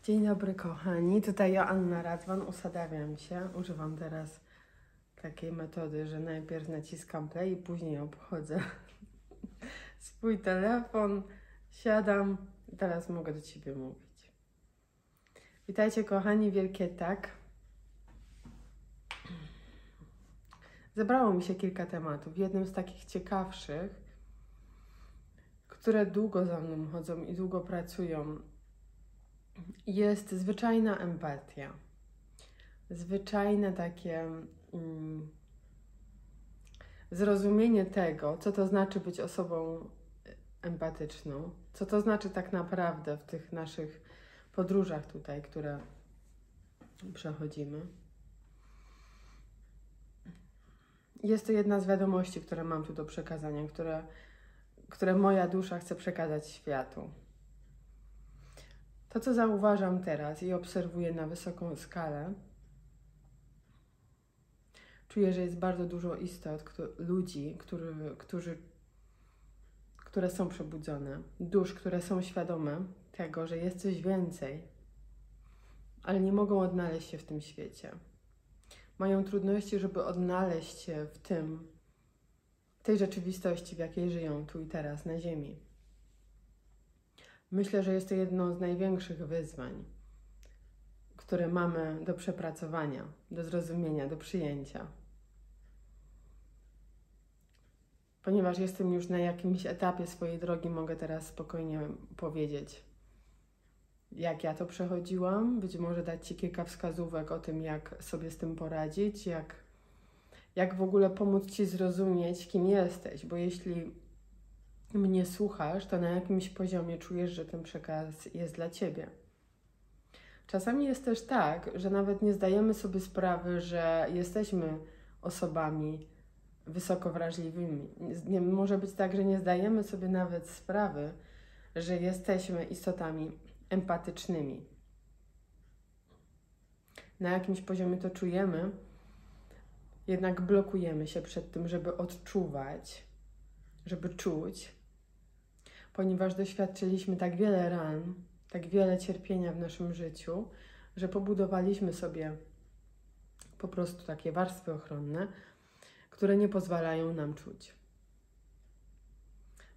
Dzień dobry kochani, tutaj Joanna Radwan, usadawiam się. Używam teraz takiej metody, że najpierw naciskam play i później obchodzę swój telefon, siadam i teraz mogę do Ciebie mówić. Witajcie kochani, wielkie tak. Zebrało mi się kilka tematów. Jednym z takich ciekawszych, które długo za mną chodzą i długo pracują, jest zwyczajna empatia. Zwyczajne takie zrozumienie tego, co to znaczy być osobą empatyczną, co to znaczy tak naprawdę w tych naszych podróżach tutaj, które przechodzimy. Jest to jedna z wiadomości, które mam tu do przekazania, które moja dusza chce przekazać światu. To, co zauważam teraz i obserwuję na wysoką skalę, czuję, że jest bardzo dużo istot, ludzi, które są przebudzone, dusz, które są świadome tego, że jest coś więcej, ale nie mogą odnaleźć się w tym świecie. Mają trudności, żeby odnaleźć się w tej rzeczywistości, w jakiej żyją tu i teraz na Ziemi. Myślę, że jest to jedno z największych wyzwań, które mamy do przepracowania, do zrozumienia, do przyjęcia. Ponieważ jestem już na jakimś etapie swojej drogi, mogę teraz spokojnie powiedzieć, jak ja to przechodziłam. Być może dać Ci kilka wskazówek o tym, jak sobie z tym poradzić, jak w ogóle pomóc Ci zrozumieć, kim jesteś. Bo jeśli mnie słuchasz, to na jakimś poziomie czujesz, że ten przekaz jest dla Ciebie. Czasami jest też tak, że nawet nie zdajemy sobie sprawy, że jesteśmy osobami wysoko wrażliwymi. Może być tak, że nie zdajemy sobie nawet sprawy, że jesteśmy istotami empatycznymi. Na jakimś poziomie to czujemy, jednak blokujemy się przed tym, żeby odczuwać, żeby czuć, ponieważ doświadczyliśmy tak wiele ran, tak wiele cierpienia w naszym życiu, że pobudowaliśmy sobie po prostu takie warstwy ochronne, które nie pozwalają nam czuć.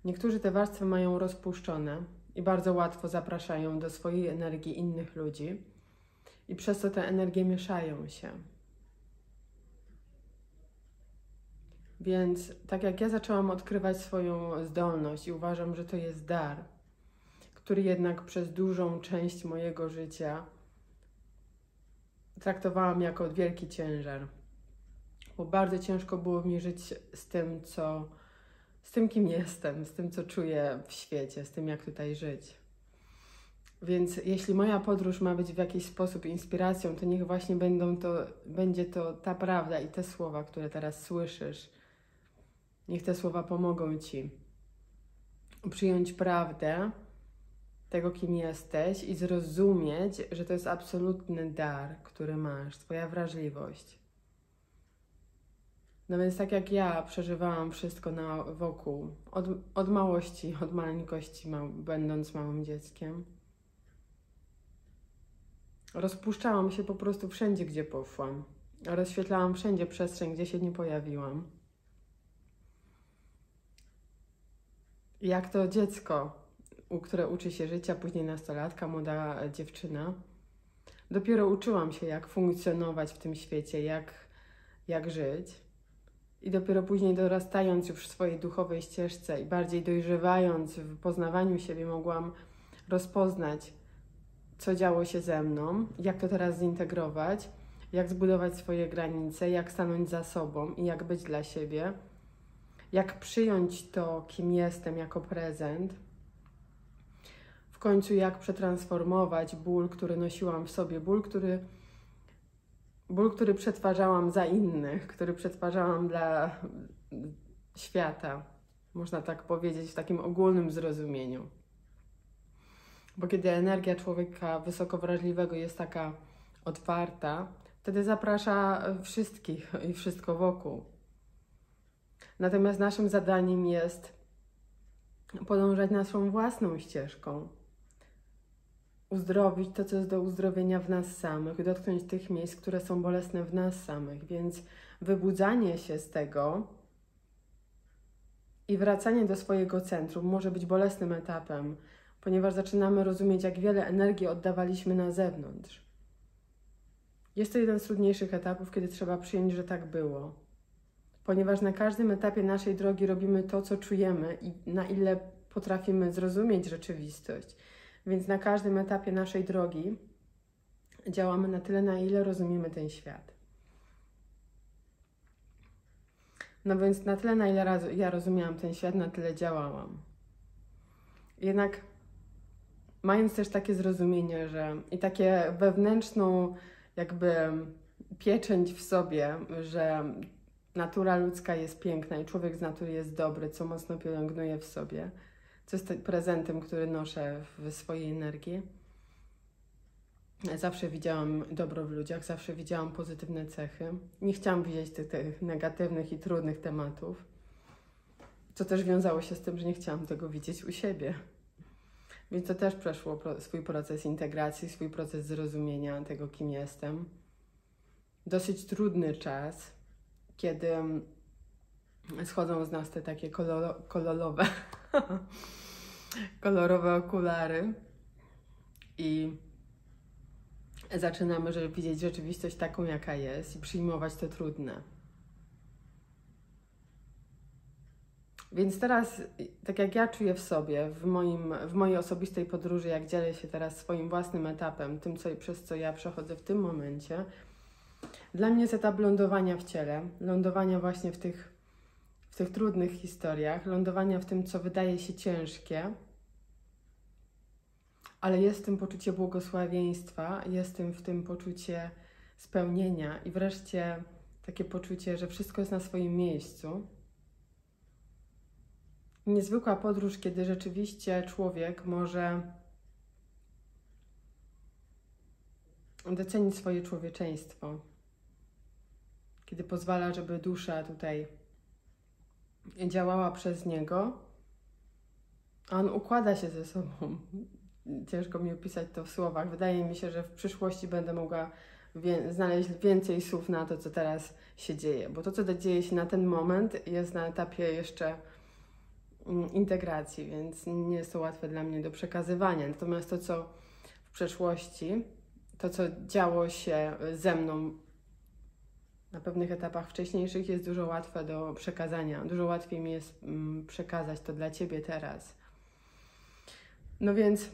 Niektórzy te warstwy mają rozpuszczone i bardzo łatwo zapraszają do swojej energii innych ludzi i przez to te energie mieszają się. Więc tak jak ja zaczęłam odkrywać swoją zdolność i uważam, że to jest dar, który jednak przez dużą część mojego życia traktowałam jako wielki ciężar. Bo bardzo ciężko było mi żyć z tym, kim jestem, z tym, co czuję w świecie, z tym, jak tutaj żyć. Więc jeśli moja podróż ma być w jakiś sposób inspiracją, to niech właśnie będzie to ta prawda i te słowa, które teraz słyszysz. Niech te słowa pomogą Ci przyjąć prawdę tego, kim jesteś i zrozumieć, że to jest absolutny dar, który masz, Twoja wrażliwość. No więc tak jak ja przeżywałam wszystko wokół, od małości, od maleńkości, będąc małym dzieckiem. Rozpuszczałam się po prostu wszędzie, gdzie poszłam. Rozświetlałam wszędzie przestrzeń, gdzie się nie pojawiłam. Jak to dziecko, które uczy się życia, później nastolatka, młoda dziewczyna, dopiero uczyłam się, jak funkcjonować w tym świecie, jak żyć. I dopiero później dorastając już w swojej duchowej ścieżce i bardziej dojrzewając w poznawaniu siebie, mogłam rozpoznać, co działo się ze mną, jak to teraz zintegrować, jak zbudować swoje granice, jak stanąć za sobą i jak być dla siebie, jak przyjąć to, kim jestem, jako prezent. W końcu jak przetransformować ból, który nosiłam w sobie, ból, który przetwarzałam za innych, który przetwarzałam dla świata, można tak powiedzieć, w takim ogólnym zrozumieniu. Bo kiedy energia człowieka wysoko wrażliwego jest taka otwarta, wtedy zaprasza wszystkich i wszystko wokół. Natomiast naszym zadaniem jest podążać naszą własną ścieżką, uzdrowić to, co jest do uzdrowienia w nas samych, dotknąć tych miejsc, które są bolesne w nas samych. Więc wybudzanie się z tego i wracanie do swojego centrum może być bolesnym etapem, ponieważ zaczynamy rozumieć, jak wiele energii oddawaliśmy na zewnątrz. Jest to jeden z trudniejszych etapów, kiedy trzeba przyjąć, że tak było. Ponieważ na każdym etapie naszej drogi robimy to, co czujemy i na ile potrafimy zrozumieć rzeczywistość. Więc na każdym etapie naszej drogi działamy na tyle, na ile rozumiemy ten świat. No więc na tyle, na ile ja rozumiałam ten świat, na tyle działałam. Jednak mając też takie zrozumienie, że i takie wewnętrzną jakby pieczęć w sobie, że natura ludzka jest piękna i człowiek z natury jest dobry, co mocno pielęgnuję w sobie, co jest prezentem, który noszę w swojej energii. Zawsze widziałam dobro w ludziach, zawsze widziałam pozytywne cechy. Nie chciałam widzieć tych negatywnych i trudnych tematów, co też wiązało się z tym, że nie chciałam tego widzieć u siebie. Więc to też przeszło swój proces integracji, swój proces zrozumienia tego, kim jestem. Dosyć trudny czas, kiedy schodzą z nas te takie kolorowe okulary i zaczynamy widzieć rzeczywistość taką, jaka jest i przyjmować to trudne. Więc teraz, tak jak ja czuję w sobie, w mojej osobistej podróży, jak dzielę się teraz swoim własnym etapem, tym, przez co ja przechodzę w tym momencie, dla mnie jest etap lądowania w ciele, lądowania właśnie w tych trudnych historiach, lądowania w tym, co wydaje się ciężkie, ale jest w tym poczucie błogosławieństwa, jest w tym poczucie spełnienia i wreszcie takie poczucie, że wszystko jest na swoim miejscu. Niezwykła podróż, kiedy rzeczywiście człowiek może docenić swoje człowieczeństwo. Kiedy pozwala, żeby dusza tutaj działała przez niego, a on układa się ze sobą. Ciężko mi opisać to w słowach. Wydaje mi się, że w przyszłości będę mogła znaleźć więcej słów na to, co teraz się dzieje. Bo to, co dzieje się na ten moment, jest na etapie jeszcze integracji, więc nie jest to łatwe dla mnie do przekazywania. Natomiast to, co w przeszłości, to, co działo się ze mną na pewnych etapach wcześniejszych, jest dużo łatwe do przekazania. Dużo łatwiej mi jest przekazać to dla Ciebie teraz. No więc,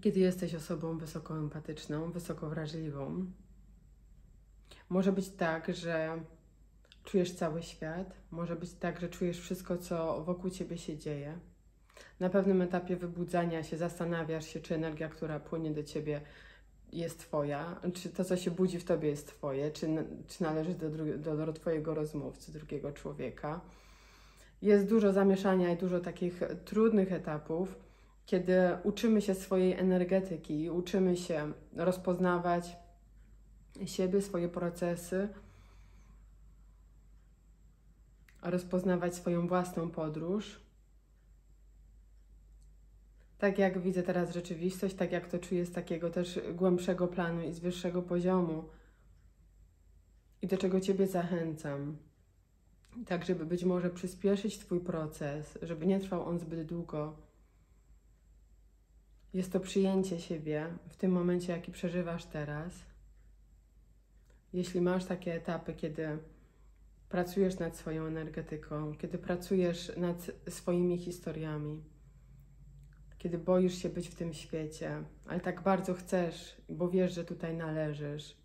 kiedy jesteś osobą wysoko empatyczną, wysoko wrażliwą, może być tak, że czujesz cały świat, może być tak, że czujesz wszystko, co wokół Ciebie się dzieje. Na pewnym etapie wybudzania się zastanawiasz się, czy energia, która płynie do Ciebie, jest Twoja, czy to, co się budzi w Tobie, jest Twoje, czy należy do Twojego rozmówcy, drugiego człowieka. Jest dużo zamieszania i dużo takich trudnych etapów, kiedy uczymy się swojej energetyki, uczymy się rozpoznawać siebie, swoje procesy, rozpoznawać swoją własną podróż. Tak jak widzę teraz rzeczywistość, tak jak to czuję z takiego też głębszego planu i z wyższego poziomu. I do czego Ciebie zachęcam. Tak, żeby być może przyspieszyć Twój proces, żeby nie trwał on zbyt długo. Jest to przyjęcie siebie w tym momencie, jaki przeżywasz teraz. Jeśli masz takie etapy, kiedy pracujesz nad swoją energetyką, kiedy pracujesz nad swoimi historiami, kiedy boisz się być w tym świecie, ale tak bardzo chcesz, bo wiesz, że tutaj należysz.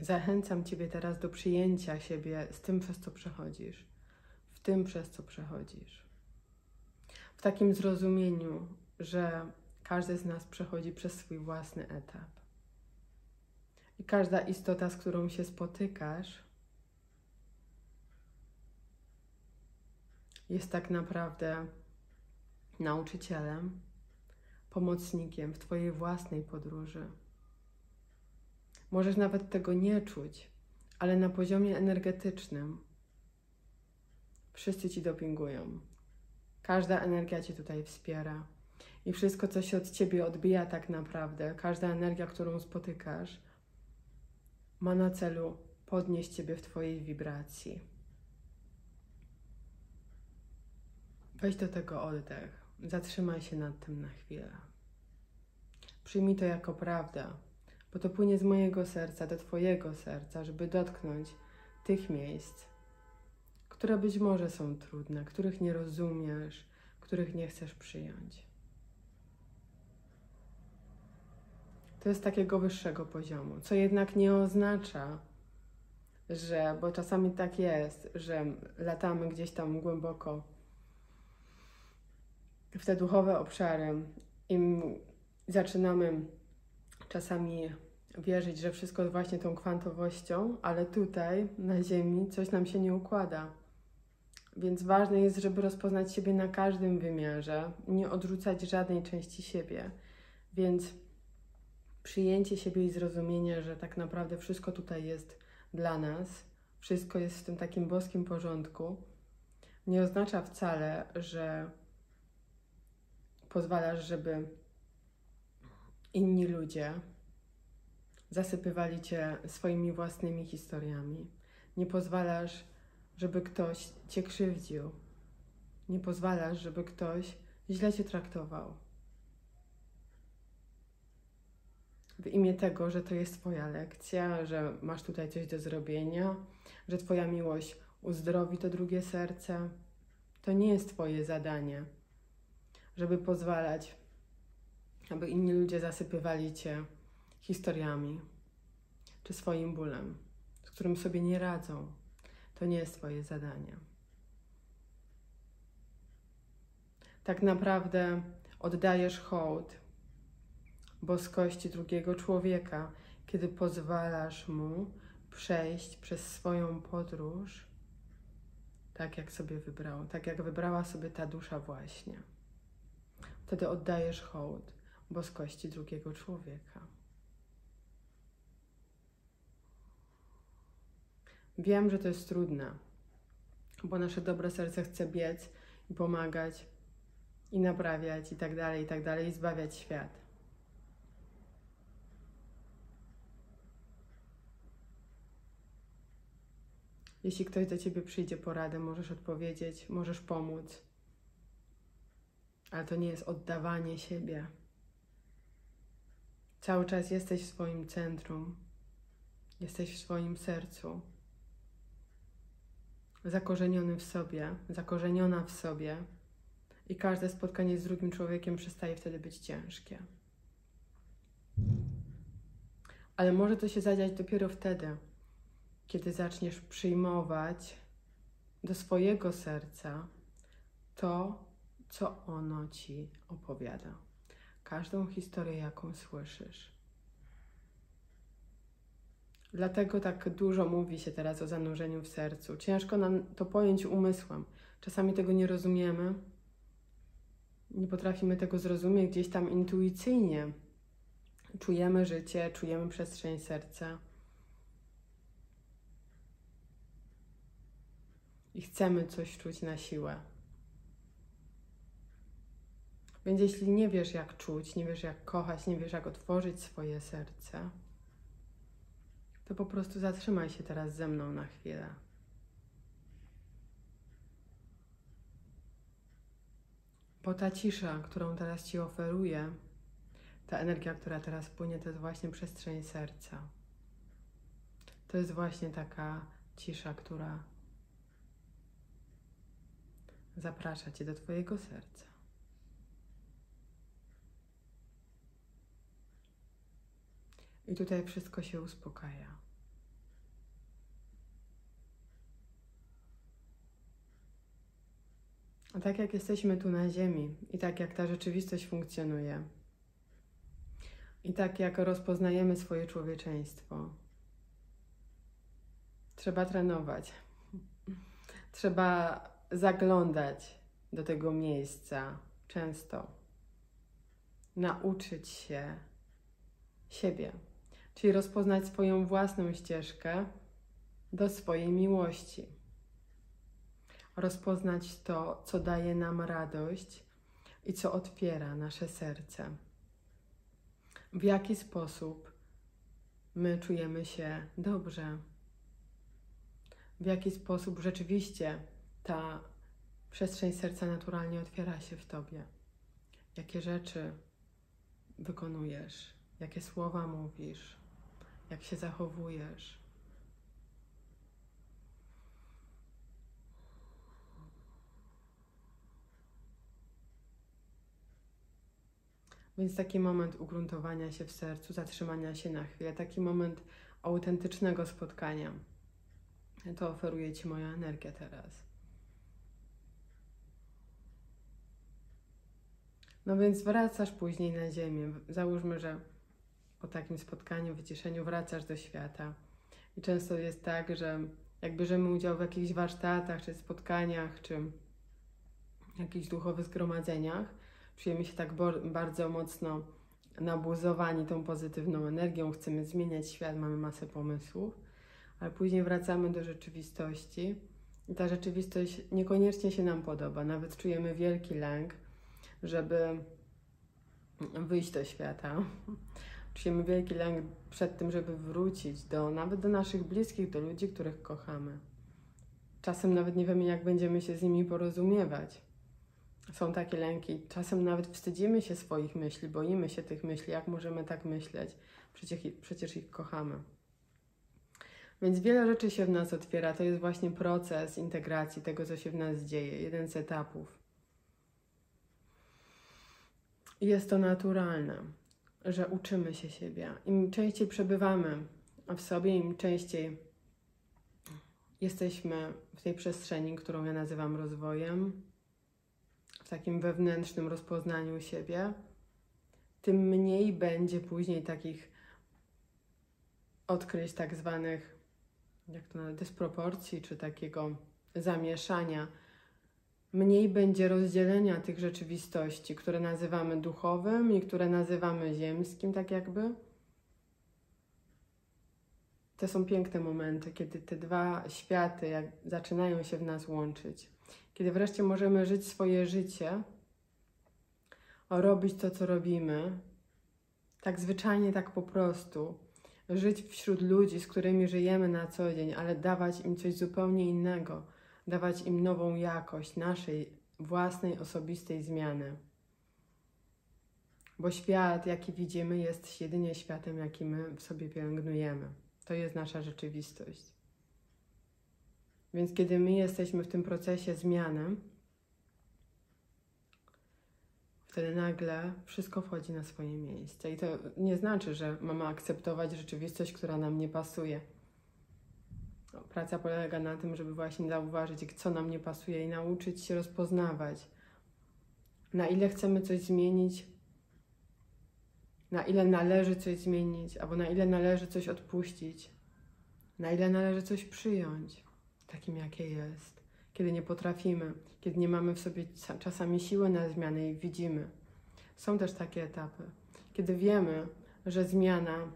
Zachęcam Ciebie teraz do przyjęcia siebie z tym, przez co przechodzisz. W tym, przez co przechodzisz. W takim zrozumieniu, że każdy z nas przechodzi przez swój własny etap. I każda istota, z którą się spotykasz, jest tak naprawdę nauczycielem, pomocnikiem w Twojej własnej podróży. Możesz nawet tego nie czuć, ale na poziomie energetycznym wszyscy Ci dopingują. Każda energia Cię tutaj wspiera. I wszystko, co się od Ciebie odbija tak naprawdę, każda energia, którą spotykasz, ma na celu podnieść Ciebie w Twojej wibracji. Weź do tego oddech. Zatrzymaj się nad tym na chwilę. Przyjmij to jako prawdę, bo to płynie z mojego serca do Twojego serca, żeby dotknąć tych miejsc, które być może są trudne, których nie rozumiesz, których nie chcesz przyjąć. To jest takiego wyższego poziomu, co jednak nie oznacza, że, bo czasami tak jest, że latamy gdzieś tam głęboko w te duchowe obszary i zaczynamy czasami wierzyć, że wszystko jest właśnie tą kwantowością, ale tutaj na Ziemi coś nam się nie układa. Więc ważne jest, żeby rozpoznać siebie na każdym wymiarze, nie odrzucać żadnej części siebie. Więc przyjęcie siebie i zrozumienie, że tak naprawdę wszystko tutaj jest dla nas, wszystko jest w tym takim boskim porządku, nie oznacza wcale, że pozwalasz, żeby inni ludzie zasypywali Cię swoimi własnymi historiami. Nie pozwalasz, żeby ktoś Cię krzywdził. Nie pozwalasz, żeby ktoś źle Cię traktował. W imię tego, że to jest Twoja lekcja, że masz tutaj coś do zrobienia, że Twoja miłość uzdrowi to drugie serce. To nie jest Twoje zadanie, żeby pozwalać, aby inni ludzie zasypywali Cię historiami czy swoim bólem, z którym sobie nie radzą. To nie jest Twoje zadanie. Tak naprawdę oddajesz hołd boskości drugiego człowieka, kiedy pozwalasz mu przejść przez swoją podróż tak, jak sobie wybrał, tak jak wybrała sobie ta dusza właśnie. Wtedy oddajesz hołd boskości drugiego człowieka. Wiem, że to jest trudne, bo nasze dobre serce chce biec i pomagać, i naprawiać, i tak dalej, i zbawiać świat. Jeśli ktoś do Ciebie przyjdzie po radę, możesz odpowiedzieć, możesz pomóc, ale to nie jest oddawanie siebie. Cały czas jesteś w swoim centrum, jesteś w swoim sercu, zakorzeniony w sobie, zakorzeniona w sobie i każde spotkanie z drugim człowiekiem przestaje wtedy być ciężkie. Ale może to się zadziać dopiero wtedy, kiedy zaczniesz przyjmować do swojego serca to, co ono Ci opowiada. Każdą historię, jaką słyszysz. Dlatego tak dużo mówi się teraz o zanurzeniu w sercu. Ciężko nam to pojąć umysłem. Czasami tego nie rozumiemy. Nie potrafimy tego zrozumieć gdzieś tam intuicyjnie. Czujemy życie, czujemy przestrzeń serca. I chcemy coś czuć na siłę. Więc jeśli nie wiesz, jak czuć, nie wiesz, jak kochać, nie wiesz, jak otworzyć swoje serce, to po prostu zatrzymaj się teraz ze mną na chwilę. Bo ta cisza, którą teraz Ci oferuję, ta energia, która teraz płynie, to jest właśnie przestrzeń serca. To jest właśnie taka cisza, która zaprasza Cię do Twojego serca. I tutaj wszystko się uspokaja. A tak jak jesteśmy tu na ziemi i tak jak ta rzeczywistość funkcjonuje i tak jak rozpoznajemy swoje człowieczeństwo, trzeba trenować. Trzeba zaglądać do tego miejsca często. Nauczyć się siebie, czyli rozpoznać swoją własną ścieżkę do swojej miłości. Rozpoznać to, co daje nam radość i co otwiera nasze serce. W jaki sposób my czujemy się dobrze. W jaki sposób rzeczywiście ta przestrzeń serca naturalnie otwiera się w Tobie. Jakie rzeczy wykonujesz, jakie słowa mówisz, jak się zachowujesz. Więc taki moment ugruntowania się w sercu, zatrzymania się na chwilę, taki moment autentycznego spotkania. To oferuje Ci moja energia teraz. No więc wracasz później na ziemię. Załóżmy, że po takim spotkaniu, wyciszeniu wracasz do świata. I często jest tak, że jak bierzemy udział w jakichś warsztatach, czy spotkaniach, czy jakichś duchowych zgromadzeniach, czujemy się tak bardzo mocno nabuzowani tą pozytywną energią, chcemy zmieniać świat, mamy masę pomysłów, ale później wracamy do rzeczywistości i ta rzeczywistość niekoniecznie się nam podoba. Nawet czujemy wielki lęk, żeby wyjść do świata. Czujemy wielki lęk przed tym, żeby wrócić nawet do naszych bliskich, do ludzi, których kochamy. Czasem nawet nie wiemy, jak będziemy się z nimi porozumiewać. Są takie lęki. Czasem nawet wstydzimy się swoich myśli, boimy się tych myśli. Jak możemy tak myśleć? Przecież ich kochamy. Więc wiele rzeczy się w nas otwiera. To jest właśnie proces integracji tego, co się w nas dzieje. Jeden z etapów. Jest to naturalne, że uczymy się siebie. Im częściej przebywamy w sobie, im częściej jesteśmy w tej przestrzeni, którą ja nazywam rozwojem, w takim wewnętrznym rozpoznaniu siebie, tym mniej będzie później takich odkryć tak zwanych, jak to nazwać, dysproporcji, czy takiego zamieszania. Mniej będzie rozdzielenia tych rzeczywistości, które nazywamy duchowym i które nazywamy ziemskim, tak jakby. To są piękne momenty, kiedy te dwa światy zaczynają się w nas łączyć. Kiedy wreszcie możemy żyć swoje życie, robić to, co robimy, tak zwyczajnie, tak po prostu, żyć wśród ludzi, z którymi żyjemy na co dzień, ale dawać im coś zupełnie innego, dawać im nową jakość naszej własnej, osobistej zmiany. Bo świat, jaki widzimy, jest jedynie światem, jaki my w sobie pielęgnujemy. To jest nasza rzeczywistość. Więc kiedy my jesteśmy w tym procesie zmiany, wtedy nagle wszystko wchodzi na swoje miejsce. I to nie znaczy, że mamy akceptować rzeczywistość, która nam nie pasuje. Praca polega na tym, żeby właśnie zauważyć, co nam nie pasuje i nauczyć się rozpoznawać, na ile chcemy coś zmienić, na ile należy coś zmienić, albo na ile należy coś odpuścić, na ile należy coś przyjąć, takim jakie jest. Kiedy nie potrafimy, kiedy nie mamy w sobie czasami siły na zmianę i widzimy. Są też takie etapy, kiedy wiemy, że zmiana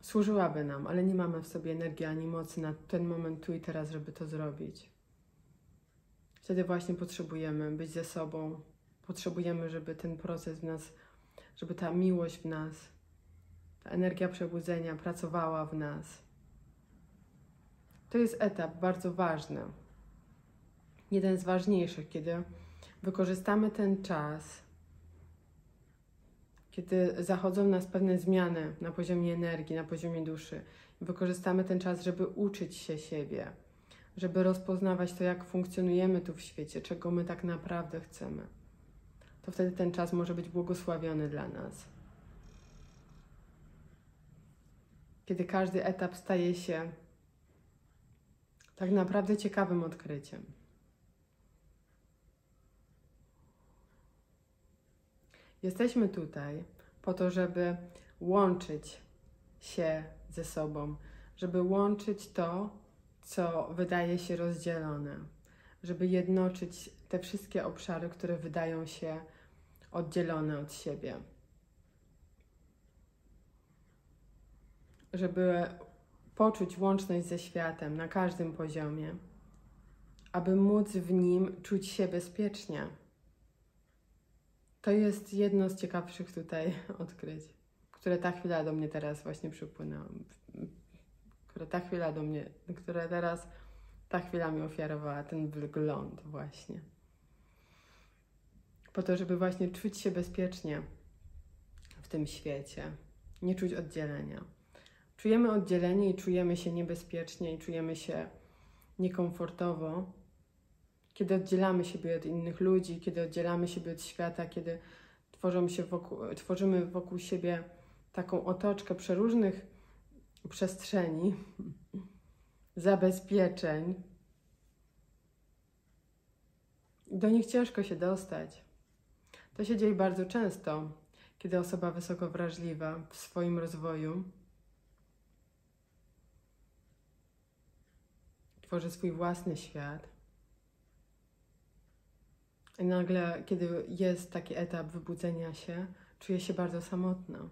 służyłaby nam, ale nie mamy w sobie energii ani mocy na ten moment tu i teraz, żeby to zrobić. Wtedy właśnie potrzebujemy być ze sobą, potrzebujemy, żeby ten proces w nas, żeby ta miłość w nas, ta energia przebudzenia pracowała w nas. To jest etap bardzo ważny. Jeden z ważniejszych, kiedy wykorzystamy ten czas, kiedy zachodzą w nas pewne zmiany na poziomie energii, na poziomie duszy. Wykorzystamy ten czas, żeby uczyć się siebie, żeby rozpoznawać to, jak funkcjonujemy tu w świecie, czego my tak naprawdę chcemy. To wtedy ten czas może być błogosławiony dla nas. Kiedy każdy etap staje się tak naprawdę ciekawym odkryciem. Jesteśmy tutaj po to, żeby łączyć się ze sobą, żeby łączyć to, co wydaje się rozdzielone, żeby jednoczyć te wszystkie obszary, które wydają się oddzielone od siebie. Żeby poczuć łączność ze światem na każdym poziomie, aby móc w nim czuć się bezpiecznie. To jest jedno z ciekawszych tutaj odkryć, które ta chwila do mnie teraz właśnie przypłynęła. Które teraz ta chwila mi ofiarowała, ten wgląd właśnie. Po to, żeby właśnie czuć się bezpiecznie w tym świecie, nie czuć oddzielenia. Czujemy oddzielenie i czujemy się niebezpiecznie i czujemy się niekomfortowo, kiedy oddzielamy siebie od innych ludzi, kiedy oddzielamy siebie od świata, kiedy tworzymy wokół siebie taką otoczkę przeróżnych przestrzeni, zabezpieczeń. Do nich ciężko się dostać. To się dzieje bardzo często, kiedy osoba wysoko wrażliwa w swoim rozwoju tworzy swój własny świat. I nagle, kiedy jest taki etap wybudzenia się, czuje się bardzo samotna.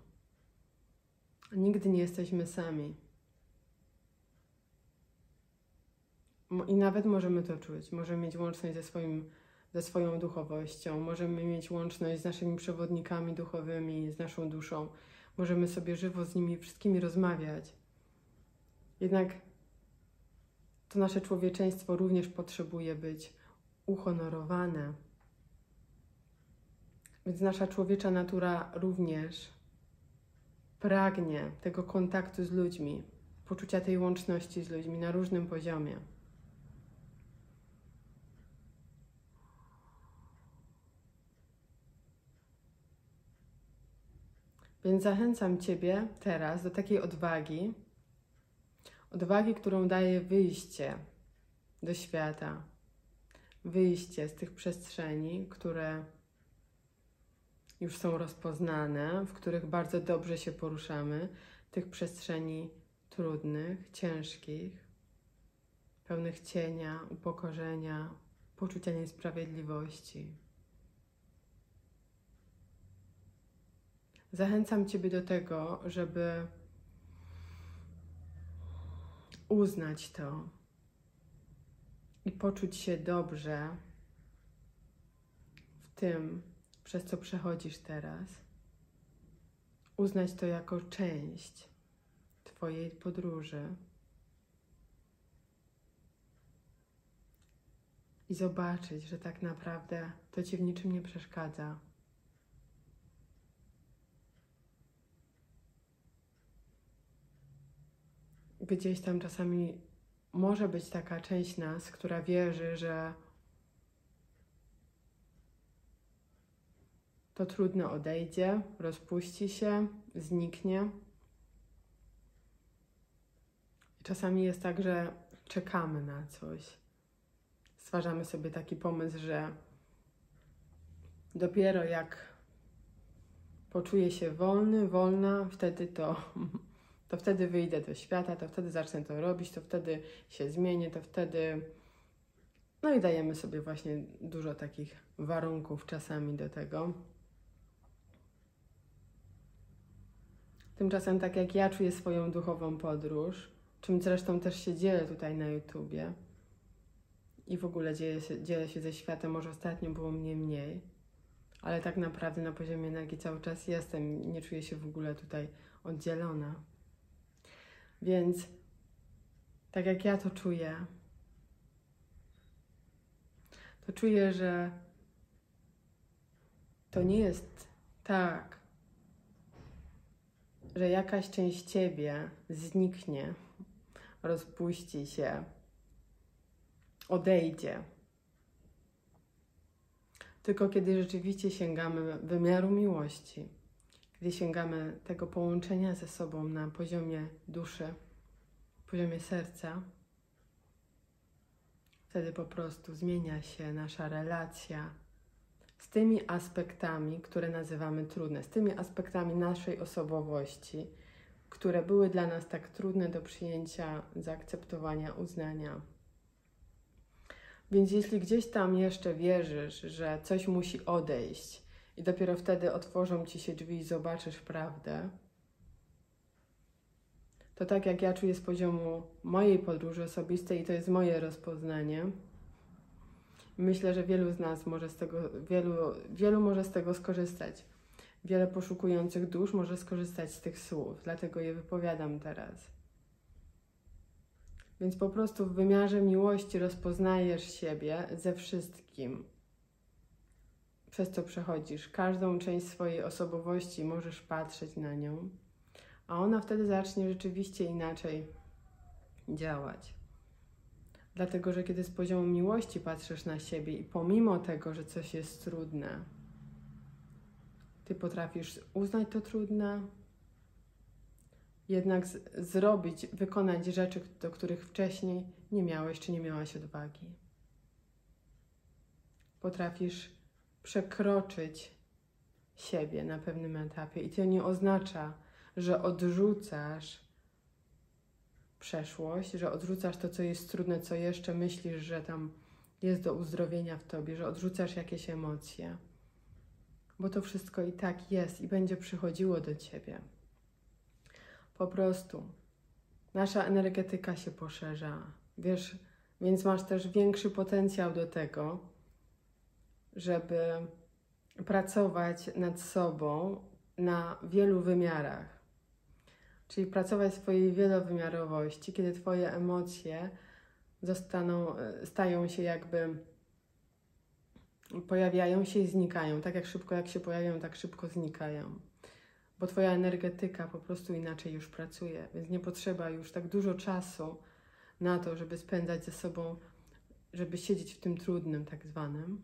Nigdy nie jesteśmy sami. I nawet możemy to czuć. Możemy mieć łączność ze swoją duchowością. Możemy mieć łączność z naszymi przewodnikami duchowymi, z naszą duszą. Możemy sobie żywo z nimi wszystkimi rozmawiać. Jednak to nasze człowieczeństwo również potrzebuje być uhonorowane. Więc nasza człowiecza natura również pragnie tego kontaktu z ludźmi, poczucia tej łączności z ludźmi na różnym poziomie. Więc zachęcam Ciebie teraz do takiej odwagi, którą daje wyjście do świata, wyjście z tych przestrzeni, które już są rozpoznane, w których bardzo dobrze się poruszamy, tych przestrzeni trudnych, ciężkich, pełnych cienia, upokorzenia, poczucia niesprawiedliwości. Zachęcam Ciebie do tego, żeby uznać to i poczuć się dobrze w tym, przez co przechodzisz teraz. Uznać to jako część Twojej podróży i zobaczyć, że tak naprawdę to Ci w niczym nie przeszkadza. Gdzieś tam czasami może być taka część nas, która wierzy, że to trudno odejdzie, rozpuści się, zniknie. Czasami jest tak, że czekamy na coś. Stwarzamy sobie taki pomysł, że dopiero jak poczuję się wolny, wolna, wtedy to wtedy wyjdę do świata, to wtedy zacznę to robić, to wtedy się zmienię, to wtedy... No i dajemy sobie właśnie dużo takich warunków czasami do tego. Tymczasem tak jak ja czuję swoją duchową podróż, czym zresztą też się dzielę tutaj na YouTubie i w ogóle dzielę się ze światem, może ostatnio było mnie mniej, ale tak naprawdę na poziomie energii cały czas jestem, nie czuję się w ogóle tutaj oddzielona. Więc tak jak ja to czuję, że to nie jest tak, że jakaś część Ciebie zniknie, rozpuści się, odejdzie. Tylko kiedy rzeczywiście sięgamy wymiaru miłości, kiedy sięgamy tego połączenia ze sobą na poziomie duszy, poziomie serca, wtedy po prostu zmienia się nasza relacja z tymi aspektami, które nazywamy trudne, z tymi aspektami naszej osobowości, które były dla nas tak trudne do przyjęcia, zaakceptowania, uznania. Więc jeśli gdzieś tam jeszcze wierzysz, że coś musi odejść i dopiero wtedy otworzą Ci się drzwi i zobaczysz prawdę, to tak jak ja czuję z poziomu mojej podróży osobistej i to jest moje rozpoznanie Myślę, że wielu z nas może z tego, wielu może z tego skorzystać. Wiele poszukujących dusz może skorzystać z tych słów, dlatego je wypowiadam teraz. Więc po prostu w wymiarze miłości rozpoznajesz siebie ze wszystkim, przez co przechodzisz. Każdą część swojej osobowości możesz patrzeć na nią, a ona wtedy zacznie rzeczywiście inaczej działać. Dlatego, że kiedy z poziomu miłości patrzysz na siebie i pomimo tego, że coś jest trudne, ty potrafisz uznać to trudne, jednak wykonać rzeczy, do których wcześniej nie miałeś czy nie miałaś odwagi. Potrafisz przekroczyć siebie na pewnym etapie i to nie oznacza, że odrzucasz przeszłość, że odrzucasz to, co jest trudne, co jeszcze myślisz, że tam jest do uzdrowienia w tobie, że odrzucasz jakieś emocje, bo to wszystko i tak jest i będzie przychodziło do ciebie. Po prostu nasza energetyka się poszerza, wiesz, więc masz też większy potencjał do tego, żeby pracować nad sobą na wielu wymiarach. Czyli pracować w swojej wielowymiarowości, kiedy twoje emocje stają się jakby, pojawiają się i znikają. Tak jak szybko jak się pojawiają, tak szybko znikają. Bo twoja energetyka po prostu inaczej już pracuje, więc nie potrzeba już tak dużo czasu na to, żeby spędzać ze sobą, żeby siedzieć w tym trudnym tak zwanym,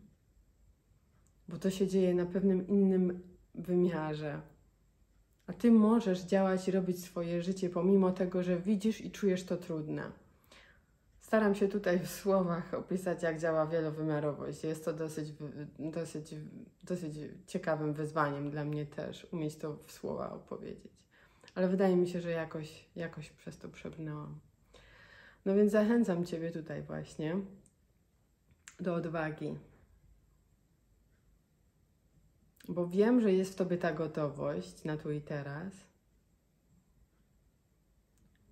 bo to się dzieje na pewnym innym wymiarze. A ty możesz działać i robić swoje życie, pomimo tego, że widzisz i czujesz to trudne. Staram się tutaj w słowach opisać, jak działa wielowymiarowość. Jest to dosyć ciekawym wyzwaniem dla mnie też, umieć to w słowa opowiedzieć. Ale wydaje mi się, że jakoś przez to przebrnęłam. No więc zachęcam ciebie tutaj właśnie do odwagi. Bo wiem, że jest w tobie ta gotowość na tu i teraz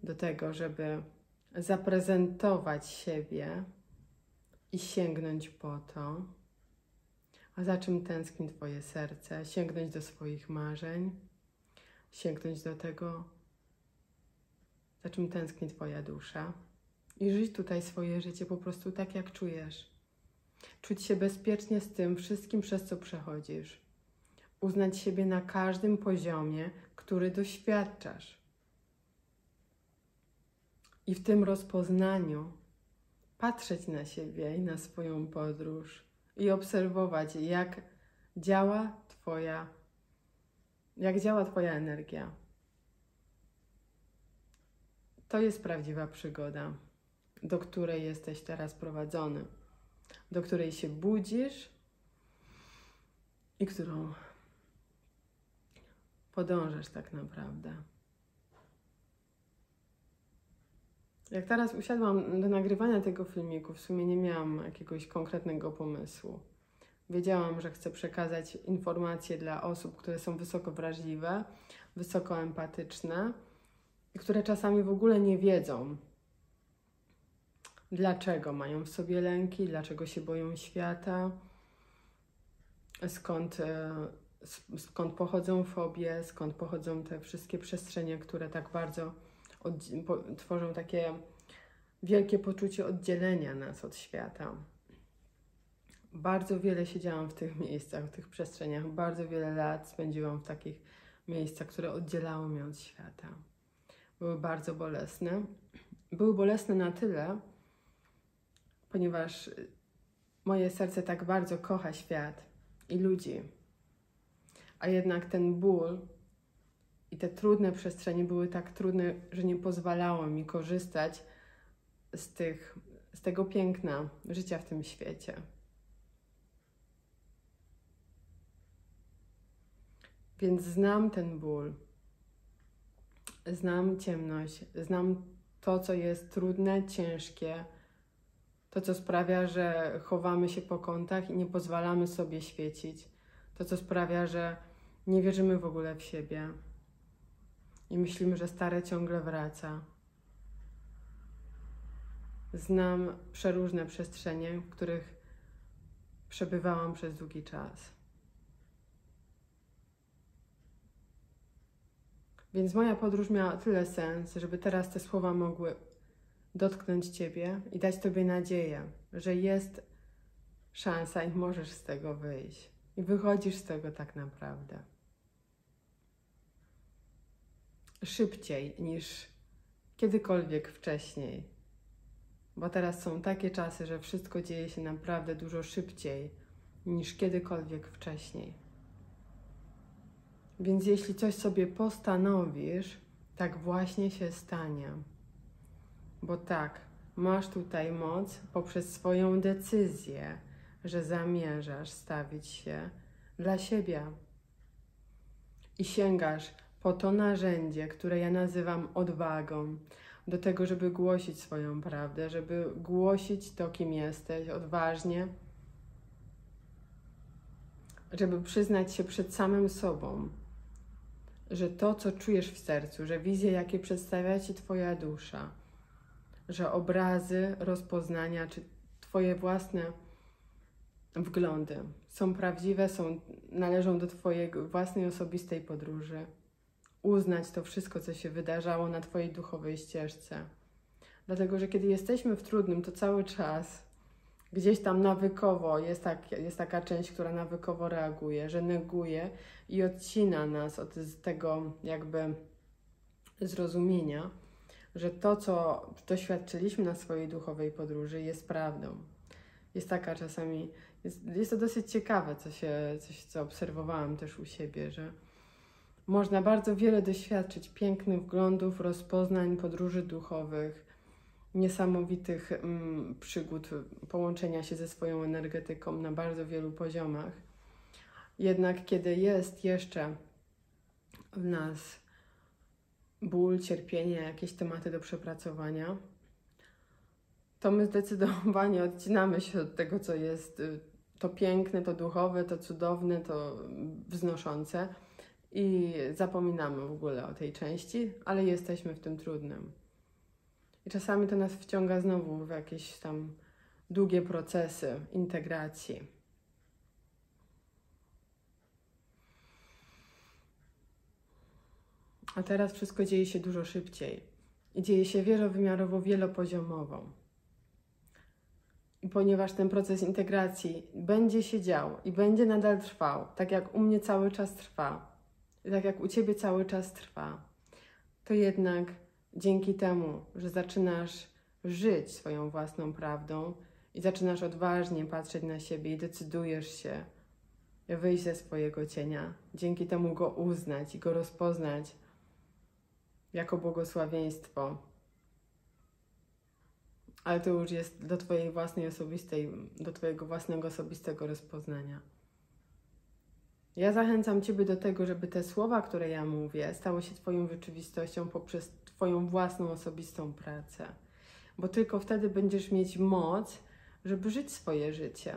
do tego, żeby zaprezentować siebie i sięgnąć po to, a za czym tęskni twoje serce, sięgnąć do swoich marzeń, sięgnąć do tego, za czym tęskni twoja dusza i żyć tutaj swoje życie po prostu tak, jak czujesz. Czuć się bezpiecznie z tym wszystkim, przez co przechodzisz. Uznać siebie na każdym poziomie, który doświadczasz. I w tym rozpoznaniu patrzeć na siebie i na swoją podróż i obserwować, jak działa twoja energia. To jest prawdziwa przygoda, do której jesteś teraz prowadzony, do której się budzisz i którą podążasz tak naprawdę. Jak teraz usiadłam do nagrywania tego filmiku, w sumie nie miałam jakiegoś konkretnego pomysłu. Wiedziałam, że chcę przekazać informacje dla osób, które są wysoko wrażliwe, wysoko empatyczne i które czasami w ogóle nie wiedzą, dlaczego mają w sobie lęki, dlaczego się boją świata, skąd pochodzą fobie, skąd pochodzą te wszystkie przestrzenie, które tak bardzo tworzą takie wielkie poczucie oddzielenia nas od świata. Bardzo wiele siedziałam w tych miejscach, w tych przestrzeniach. Bardzo wiele lat spędziłam w takich miejscach, które oddzielały mnie od świata. Były bardzo bolesne. Były bolesne na tyle, ponieważ moje serce tak bardzo kocha świat i ludzi. A jednak ten ból i te trudne przestrzenie były tak trudne, że nie pozwalało mi korzystać z tego piękna życia w tym świecie. Więc znam ten ból, znam ciemność, znam to, co jest trudne, ciężkie, to, co sprawia, że chowamy się po kątach i nie pozwalamy sobie świecić, to, co sprawia, że nie wierzymy w ogóle w siebie i myślimy, że stare ciągle wraca. Znam przeróżne przestrzenie, w których przebywałam przez długi czas. Więc moja podróż miała tyle sens, żeby teraz te słowa mogły dotknąć Ciebie i dać Tobie nadzieję, że jest szansa i możesz z tego wyjść. I wychodzisz z tego tak naprawdę. Szybciej niż kiedykolwiek wcześniej. Bo teraz są takie czasy, że wszystko dzieje się naprawdę dużo szybciej niż kiedykolwiek wcześniej. Więc jeśli coś sobie postanowisz, tak właśnie się stanie. Bo tak, masz tutaj moc poprzez swoją decyzję, że zamierzasz stawić się dla siebie. I sięgasz po to narzędzie, które ja nazywam odwagą, do tego, żeby głosić swoją prawdę, żeby głosić to, kim jesteś, odważnie, żeby przyznać się przed samym sobą, że to, co czujesz w sercu, że wizje, jakie przedstawia Ci Twoja dusza, że obrazy rozpoznania, czy Twoje własne wglądy są prawdziwe, należą do Twojej własnej osobistej podróży. Uznać to wszystko, co się wydarzało na Twojej duchowej ścieżce. Dlatego, że kiedy jesteśmy w trudnym, to cały czas gdzieś tam nawykowo jest taka część, która nawykowo reaguje, że neguje i odcina nas od tego jakby zrozumienia, że to, co doświadczyliśmy na swojej duchowej podróży, jest prawdą. Jest taka czasami, jest to dosyć ciekawe, co obserwowałam też u siebie, że można bardzo wiele doświadczyć pięknych wglądów, rozpoznań, podróży duchowych, niesamowitych przygód, połączenia się ze swoją energetyką na bardzo wielu poziomach. Jednak kiedy jest jeszcze w nas ból, cierpienie, jakieś tematy do przepracowania, to my zdecydowanie odcinamy się od tego, co jest to piękne, to duchowe, to cudowne, to wznoszące i zapominamy w ogóle o tej części, ale jesteśmy w tym trudnym. I czasami to nas wciąga znowu w jakieś tam długie procesy integracji. A teraz wszystko dzieje się dużo szybciej i dzieje się wielowymiarowo, wielopoziomowo. I ponieważ ten proces integracji będzie się dział i będzie nadal trwał, tak jak u mnie cały czas trwa, i tak jak u Ciebie cały czas trwa, to jednak dzięki temu, że zaczynasz żyć swoją własną prawdą i zaczynasz odważnie patrzeć na siebie i decydujesz się wyjść ze swojego cienia, dzięki temu go uznać i go rozpoznać jako błogosławieństwo. Ale to już jest do Twojej własnej osobistej, do Twojego własnego osobistego rozpoznania. Ja zachęcam Ciebie do tego, żeby te słowa, które ja mówię, stały się Twoją rzeczywistością poprzez Twoją własną osobistą pracę. Bo tylko wtedy będziesz mieć moc, żeby żyć swoje życie.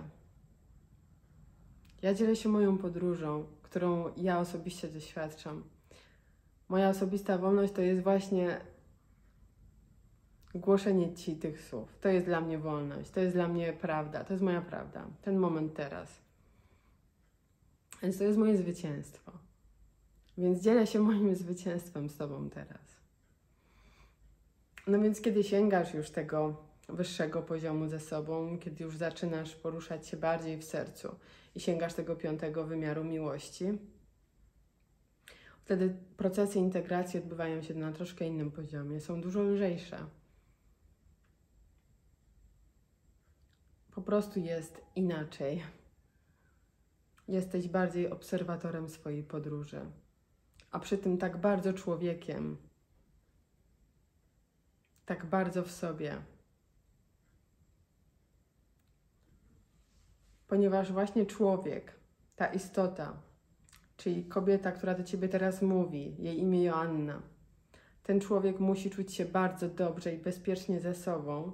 Ja dzielę się moją podróżą, którą ja osobiście doświadczam. Moja osobista wolność to jest właśnie głoszenie Ci tych słów. To jest dla mnie wolność, to jest dla mnie prawda, to jest moja prawda, ten moment teraz. Więc to jest moje zwycięstwo. Więc dzielę się moim zwycięstwem z Tobą teraz. No więc kiedy sięgasz już tego wyższego poziomu ze sobą, kiedy już zaczynasz poruszać się bardziej w sercu i sięgasz tego 5. wymiaru miłości, wtedy procesy integracji odbywają się na troszkę innym poziomie, są dużo lżejsze. Po prostu jest inaczej. Jesteś bardziej obserwatorem swojej podróży, a przy tym tak bardzo człowiekiem, tak bardzo w sobie. Ponieważ właśnie człowiek, ta istota, czyli kobieta, która do Ciebie teraz mówi, jej imię Joanna, ten człowiek musi czuć się bardzo dobrze i bezpiecznie ze sobą,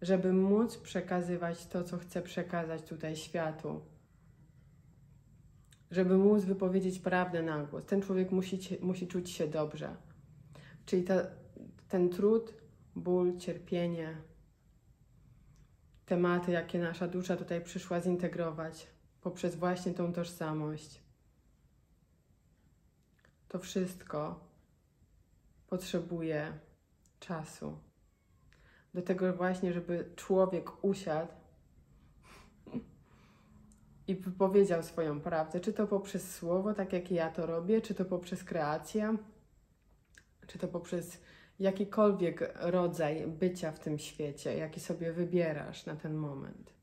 żeby móc przekazywać to, co chce przekazać tutaj światu. Żeby móc wypowiedzieć prawdę na głos. Ten człowiek musi czuć się dobrze. Czyli ten trud, ból, cierpienie, tematy, jakie nasza dusza tutaj przyszła zintegrować poprzez właśnie tą tożsamość. To wszystko potrzebuje czasu. Do tego właśnie, żeby człowiek usiadł i wypowiedział swoją prawdę, czy to poprzez słowo, tak jak ja to robię, czy to poprzez kreację, czy to poprzez jakikolwiek rodzaj bycia w tym świecie, jaki sobie wybierasz na ten moment.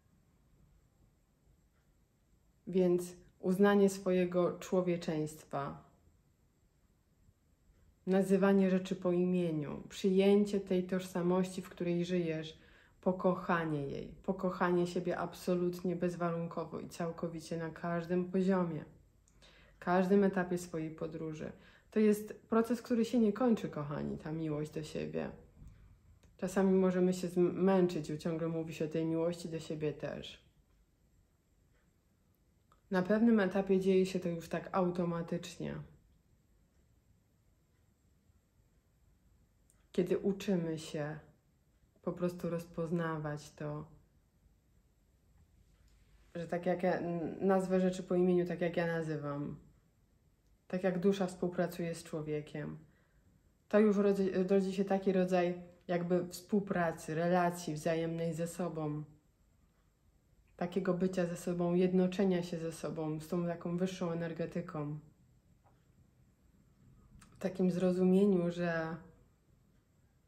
Więc uznanie swojego człowieczeństwa, nazywanie rzeczy po imieniu, przyjęcie tej tożsamości, w której żyjesz, pokochanie jej, pokochanie siebie absolutnie bezwarunkowo i całkowicie na każdym poziomie, każdym etapie swojej podróży. To jest proces, który się nie kończy, kochani, ta miłość do siebie. Czasami możemy się zmęczyć, bo ciągle mówi się o tej miłości do siebie też. Na pewnym etapie dzieje się to już tak automatycznie. Kiedy uczymy się po prostu rozpoznawać to, że tak jak ja nazwę rzeczy po imieniu, tak jak ja nazywam, tak jak dusza współpracuje z człowiekiem, to już rodzi się taki rodzaj jakby współpracy, relacji wzajemnej ze sobą, takiego bycia ze sobą, jednoczenia się ze sobą, z tą taką wyższą energetyką. W takim zrozumieniu, że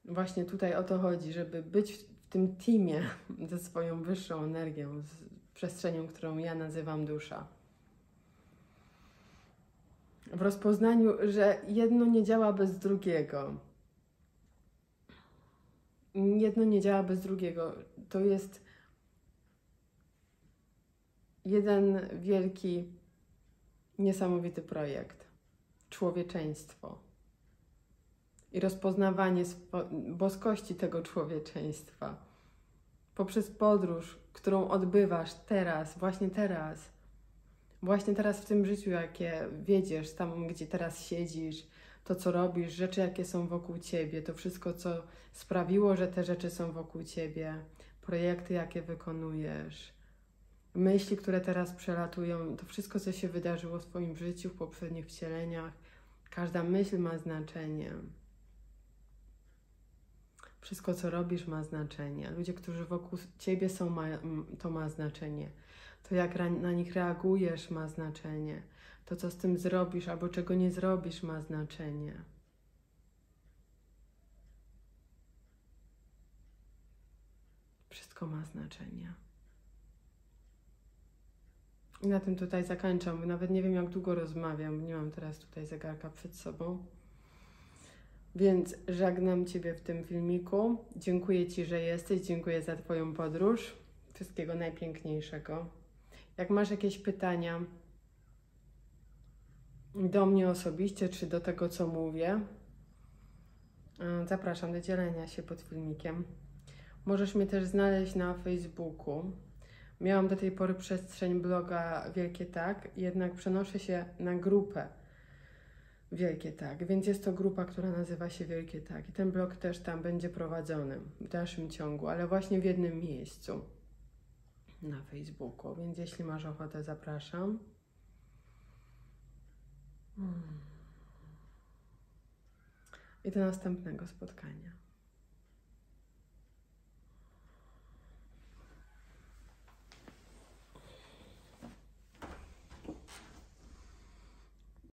właśnie tutaj o to chodzi, żeby być w tym teamie ze swoją wyższą energią, z przestrzenią, którą ja nazywam dusza. W rozpoznaniu, że jedno nie działa bez drugiego. Jedno nie działa bez drugiego. To jest jeden wielki, niesamowity projekt. Człowieczeństwo. I rozpoznawanie boskości tego człowieczeństwa poprzez podróż, którą odbywasz teraz, właśnie teraz w tym życiu, jakie wiedziesz, tam gdzie teraz siedzisz, to co robisz, rzeczy jakie są wokół Ciebie, to wszystko co sprawiło, że te rzeczy są wokół Ciebie, projekty jakie wykonujesz, myśli, które teraz przelatują, to wszystko co się wydarzyło w Twoim życiu, w poprzednich wcieleniach, każda myśl ma znaczenie. Wszystko, co robisz, ma znaczenie. Ludzie, którzy wokół Ciebie są, to ma znaczenie. To, jak na nich reagujesz, ma znaczenie. To, co z tym zrobisz albo czego nie zrobisz, ma znaczenie. Wszystko ma znaczenie. I na tym tutaj zakończam, bo nawet nie wiem, jak długo rozmawiam, bo nie mam teraz tutaj zegarka przed sobą. Więc żegnam Ciebie w tym filmiku. Dziękuję Ci, że jesteś. Dziękuję za Twoją podróż. Wszystkiego najpiękniejszego. Jak masz jakieś pytania do mnie osobiście, czy do tego, co mówię, zapraszam do dzielenia się pod filmikiem. Możesz mnie też znaleźć na Facebooku. Miałam do tej pory przestrzeń bloga Wielkie Tak, jednak przenoszę się na grupę Wielkie Tak, więc jest to grupa, która nazywa się Wielkie Tak i ten blog też tam będzie prowadzony w dalszym ciągu, ale właśnie w jednym miejscu na Facebooku, więc jeśli masz ochotę, zapraszam. I do następnego spotkania.